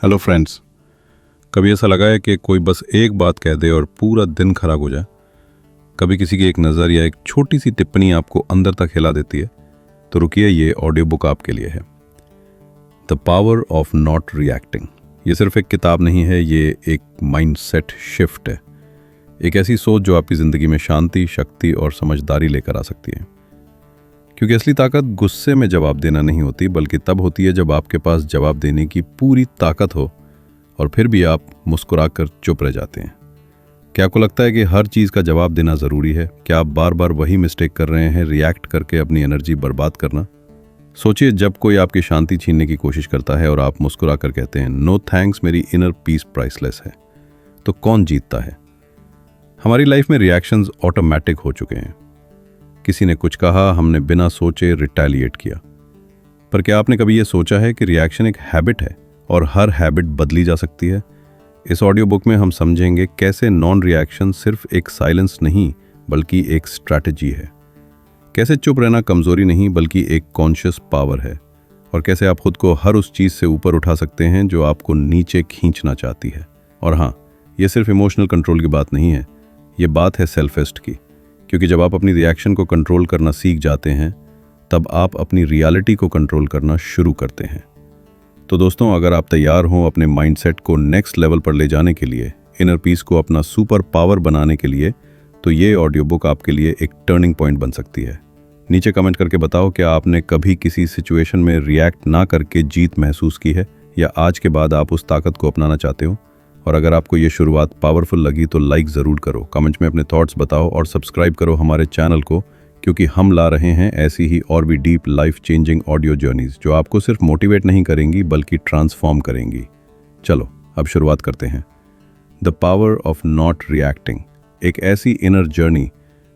Hello friends. कभी ऐसा लगा है कि कोई बस एक बात कह दे और पूरा दिन खराब हो जाए? कभी किसी की एक नज़र या एक छोटी सी टिप्पणी आपको अंदर तक हिला देती है? तो रुकिए, ये ऑडियो बुक आपके लिए है। The power of not reacting. ये सिर्फ एक किताब नहीं है, ये एक माइंडसेट शिफ्ट है। एक ऐसी सोच जो आपकी ज़िंदगी में शांति, शक्ति और समझदारी लेकर आ सकती है। क्योंकि असली ताकत गुस्से में जवाब देना नहीं होती, बल्कि तब होती है जब आपके पास जवाब देने की पूरी ताकत हो और फिर भी आप मुस्कुराकर चुप रह जाते हैं। क्या आपको लगता है कि हर चीज़ का जवाब देना ज़रूरी है? क्या आप बार बार वही मिस्टेक कर रहे हैं, रिएक्ट करके अपनी एनर्जी बर्बाद करना? सोचिए, जब कोई आपकी शांति छीनने की कोशिश करता है और आप मुस्कुरा कर कहते हैं नो थैंक्स, मेरी इनर पीस प्राइसलेस है, तो कौन जीतता है? हमारी लाइफ में रिएक्शंस ऑटोमेटिक हो चुके हैं। किसी ने कुछ कहा, हमने बिना सोचे रिटेलिएट किया। पर क्या आपने कभी यह सोचा है कि रिएक्शन एक हैबिट है और हर हैबिट बदली जा सकती है? इस ऑडियो बुक में हम समझेंगे कैसे नॉन रिएक्शन सिर्फ एक साइलेंस नहीं बल्कि एक स्ट्रैटेजी है। कैसे चुप रहना कमजोरी नहीं बल्कि एक कॉन्शियस पावर है। और कैसे आप खुद को हर उस चीज़ से ऊपर उठा सकते हैं जो आपको नीचे खींचना चाहती है। और हाँ, ये सिर्फ इमोशनल कंट्रोल की बात नहीं है, ये बात है सेल्फिस्ट की। क्योंकि जब आप अपनी रिएक्शन को कंट्रोल करना सीख जाते हैं, तब आप अपनी रियलिटी को कंट्रोल करना शुरू करते हैं। तो दोस्तों, अगर आप तैयार हों अपने माइंडसेट को नेक्स्ट लेवल पर ले जाने के लिए, इनर पीस को अपना सुपर पावर बनाने के लिए, तो ये ऑडियो बुक आपके लिए एक टर्निंग पॉइंट बन सकती है। नीचे कमेंट करके बताओ, क्या आपने कभी किसी सिचुएशन में रिएक्ट ना करके जीत महसूस की है, या आज के बाद आप उस ताकत को अपनाना चाहते हो? और अगर आपको ये शुरुआत पावरफुल लगी तो लाइक ज़रूर करो, कमेंट्स में अपने थॉट्स बताओ और सब्सक्राइब करो हमारे चैनल को, क्योंकि हम ला रहे हैं ऐसी ही और भी deep life changing audio journeys जो आपको सिर्फ मोटिवेट नहीं करेंगी बल्कि ट्रांसफॉर्म करेंगी। चलो अब शुरुआत करते हैं। The power of not reacting, एक ऐसी इनर जर्नी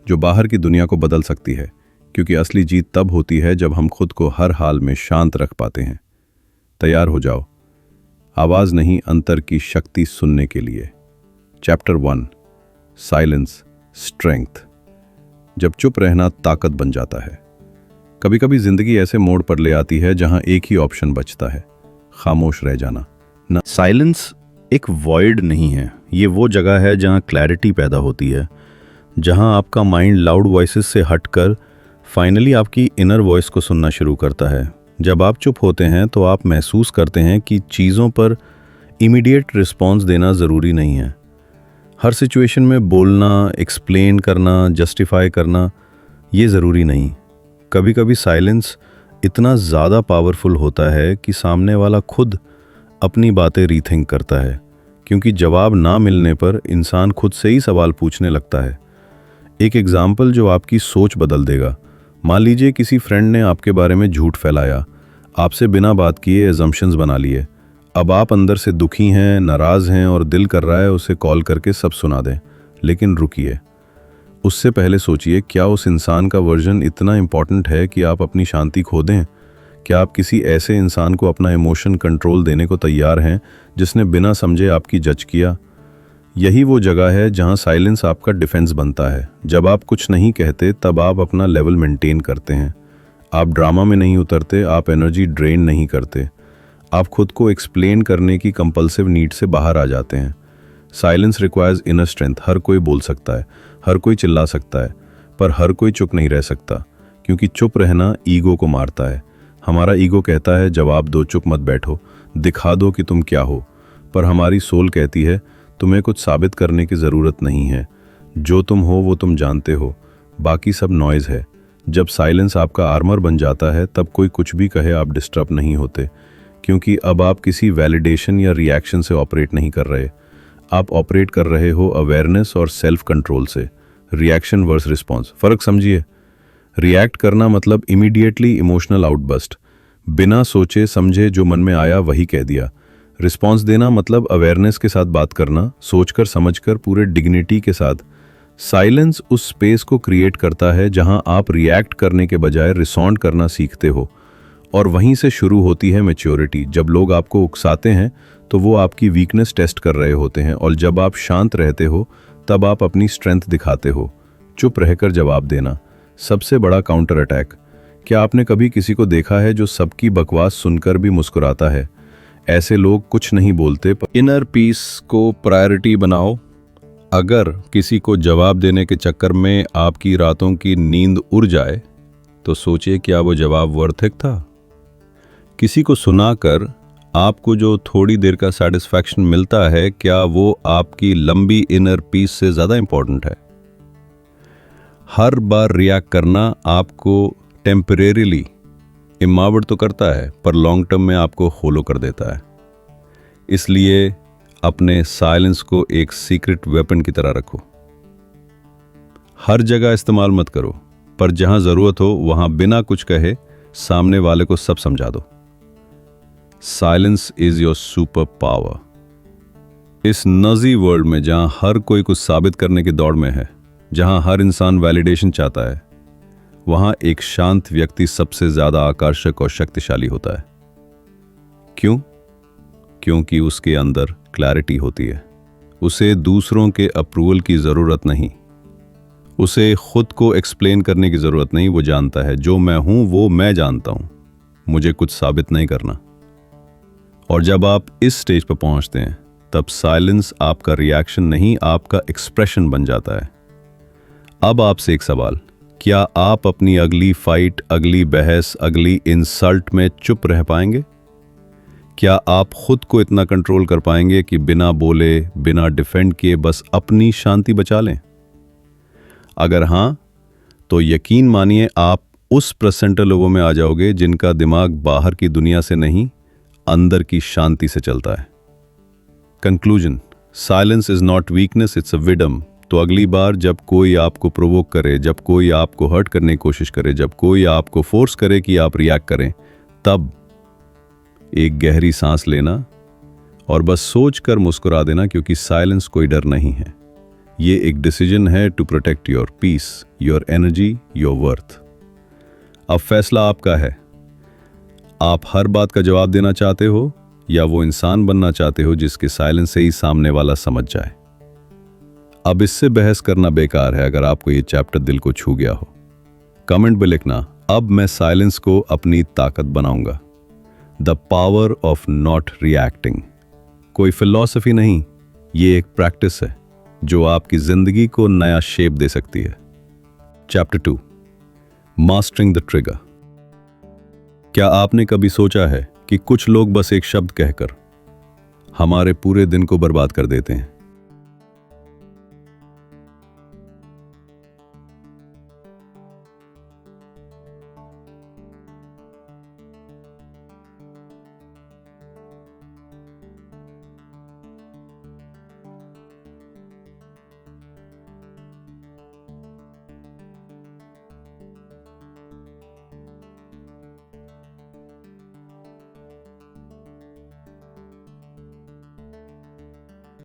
जो बाहर की दुनिया को बदल सकती है, क्योंकि असली जीत तब होती है जब हम खुद को हर हाल में शांत रख पाते हैं। तैयार हो जाओ आवाज़ नहीं, अंतर की शक्ति सुनने के लिए। Chapter 1, silence strength. जब चुप रहना ताकत बन जाता है। कभी कभी जिंदगी ऐसे मोड़ पर ले आती है जहां एक ही ऑप्शन बचता है, खामोश रह जाना। साइलेंस एक वॉइड नहीं है, ये वो जगह है जहां क्लैरिटी पैदा होती है, जहां आपका माइंड लाउड वॉइसेस से हटकर फाइनली आपकी इनर वॉइस को सुनना शुरू करता है। जब आप चुप होते हैं तो आप महसूस करते हैं कि चीज़ों पर इमीडिएट रिस्पॉन्स देना ज़रूरी नहीं है। हर सिचुएशन में बोलना, एक्सप्लेन करना, जस्टिफाई करना ये ज़रूरी नहीं। कभी कभी साइलेंस इतना ज़्यादा पावरफुल होता है कि सामने वाला खुद अपनी बातें रीथिंक करता है, क्योंकि जवाब ना मिलने पर इंसान खुद से ही सवाल पूछने लगता है। एक एग्जाम्पल जो आपकी सोच बदल देगा। मान लीजिए किसी फ्रेंड ने आपके बारे में झूठ फैलाया, आपसे बिना बात किए एजम्पशंस बना लिए। अब आप अंदर से दुखी हैं, नाराज़ हैं और दिल कर रहा है उसे कॉल करके सब सुना दें। लेकिन रुकिए, उससे पहले सोचिए, क्या उस इंसान का वर्जन इतना इम्पॉर्टेंट है कि आप अपनी शांति खो दें? क्या आप किसी ऐसे इंसान को अपना इमोशन कंट्रोल देने को तैयार हैं जिसने बिना समझे आपकी जज किया? यही वो जगह है जहां साइलेंस आपका डिफेंस बनता है। जब आप कुछ नहीं कहते तब आप अपना लेवल मेंटेन करते हैं। आप ड्रामा में नहीं उतरते, आप एनर्जी ड्रेन नहीं करते, आप खुद को एक्सप्लेन करने की कंपल्सिव नीड से बाहर आ जाते हैं। Silence requires inner strength. हर कोई बोल सकता है, हर कोई चिल्ला सकता है, पर हर कोई चुप नहीं रह सकता, क्योंकि चुप रहना ईगो को मारता है। हमारा ईगो कहता है जवाब दो, चुप मत बैठो, दिखा दो कि तुम क्या हो। पर हमारी सोल कहती है तुम्हें कुछ साबित करने की ज़रूरत नहीं है, जो तुम हो वो तुम जानते हो, बाकी सब नॉइज़ है। जब साइलेंस आपका आर्मर बन जाता है तब कोई कुछ भी कहे आप डिस्टर्ब नहीं होते, क्योंकि अब आप किसी वैलिडेशन या रिएक्शन से ऑपरेट नहीं कर रहे। आप ऑपरेट कर रहे हो अवेयरनेस और सेल्फ कंट्रोल से। रिएक्शन वर्स रिस्पॉन्स, फ़र्क समझिए। रिएक्ट करना मतलब इमीडिएटली इमोशनल आउटबस्ट, बिना सोचे समझे जो मन में आया वही कह दिया। रिस्पॉन्स देना मतलब अवेयरनेस के साथ बात करना, सोचकर समझकर पूरे डिग्निटी के साथ। साइलेंस उस स्पेस को क्रिएट करता है जहां आप रिएक्ट करने के बजाय रिस्पॉन्ड करना सीखते हो, और वहीं से शुरू होती है मैच्योरिटी। जब लोग आपको उकसाते हैं तो वो आपकी वीकनेस टेस्ट कर रहे होते हैं, और जब आप शांत रहते हो तब आप अपनी स्ट्रेंथ दिखाते हो। चुप रहकर जवाब देना सबसे बड़ा काउंटर अटैक। क्या आपने कभी किसी को देखा है जो सबकी बकवास सुनकर भी मुस्कुराता है? ऐसे लोग कुछ नहीं बोलते, पर इनर पीस को प्रायोरिटी बनाओ। अगर किसी को जवाब देने के चक्कर में आपकी रातों की नींद उड़ जाए तो सोचिए क्या वो जवाब वर्थ इट था। किसी को सुनाकर आपको जो थोड़ी देर का सेटिस्फैक्शन मिलता है, क्या वो आपकी लंबी इनर पीस से ज़्यादा इंपॉर्टेंट है? हर बार रिएक्ट करना आपको टेम्परेरीली इमावट तो करता है, पर लॉन्ग टर्म में आपको होलो कर देता है। इसलिए अपने साइलेंस को एक सीक्रेट वेपन की तरह रखो। हर जगह इस्तेमाल मत करो, पर जहां ज़रूरत हो वहां बिना कुछ कहे सामने वाले को सब समझा दो। Silence is your super power. इस नजी वर्ल्ड में जहां हर कोई कुछ साबित करने की दौड़ में है, जहां हर इंसान वैलिडेशन चाहता है, वहां एक शांत व्यक्ति सबसे ज्यादा आकर्षक और शक्तिशाली होता है। क्यों? क्योंकि उसके अंदर क्लैरिटी होती है। उसे दूसरों के अप्रूवल की जरूरत नहीं, उसे खुद को एक्सप्लेन करने की जरूरत नहीं। वो जानता है जो मैं हूं वो मैं जानता हूं, मुझे कुछ साबित नहीं करना। और जब आप इस स्टेज पर पहुंचते हैं, तब साइलेंस आपका रिएक्शन नहीं, आपका एक्सप्रेशन बन जाता है। अब आपसे एक सवाल, क्या आप अपनी अगली फाइट, अगली बहस, अगली इंसल्ट में चुप रह पाएंगे? क्या आप खुद को इतना कंट्रोल कर पाएंगे कि बिना बोले, बिना डिफेंड किए बस अपनी शांति बचा लें? अगर हां, तो यकीन मानिए आप उस परसेंट लोगों में आ जाओगे जिनका दिमाग बाहर की दुनिया से नहीं, अंदर की शांति से चलता है। Conclusion, silence is not weakness, it's a wisdom. तो अगली बार जब कोई आपको प्रोवोक करे, जब कोई आपको हर्ट करने की कोशिश करे, जब कोई आपको फोर्स करे कि आप रिएक्ट करें, तब एक गहरी सांस लेना और बस सोचकर मुस्कुरा देना, क्योंकि साइलेंस कोई डर नहीं है। ये एक डिसीजन है to protect your peace, your energy, your worth. अब फैसला आपका है। आप हर बात का जवाब देना चाहते हो या वो इंसान बनना चाहते हो जिसके साइलेंस से ही सामने वाला समझ जाए। अब इससे बहस करना बेकार है। अगर आपको ये चैप्टर दिल को छू गया हो, कमेंट में लिखना, अब मैं साइलेंस को अपनी ताकत बनाऊंगा। The power of not reacting. कोई फिलॉसफी नहीं, ये एक प्रैक्टिस है जो आपकी जिंदगी को नया शेप दे सकती है। Chapter 2, mastering the trigger. क्या आपने कभी सोचा है कि कुछ लोग बस एक शब्द कहकर हमारे पूरे दिन को बर्बाद कर देते हैं?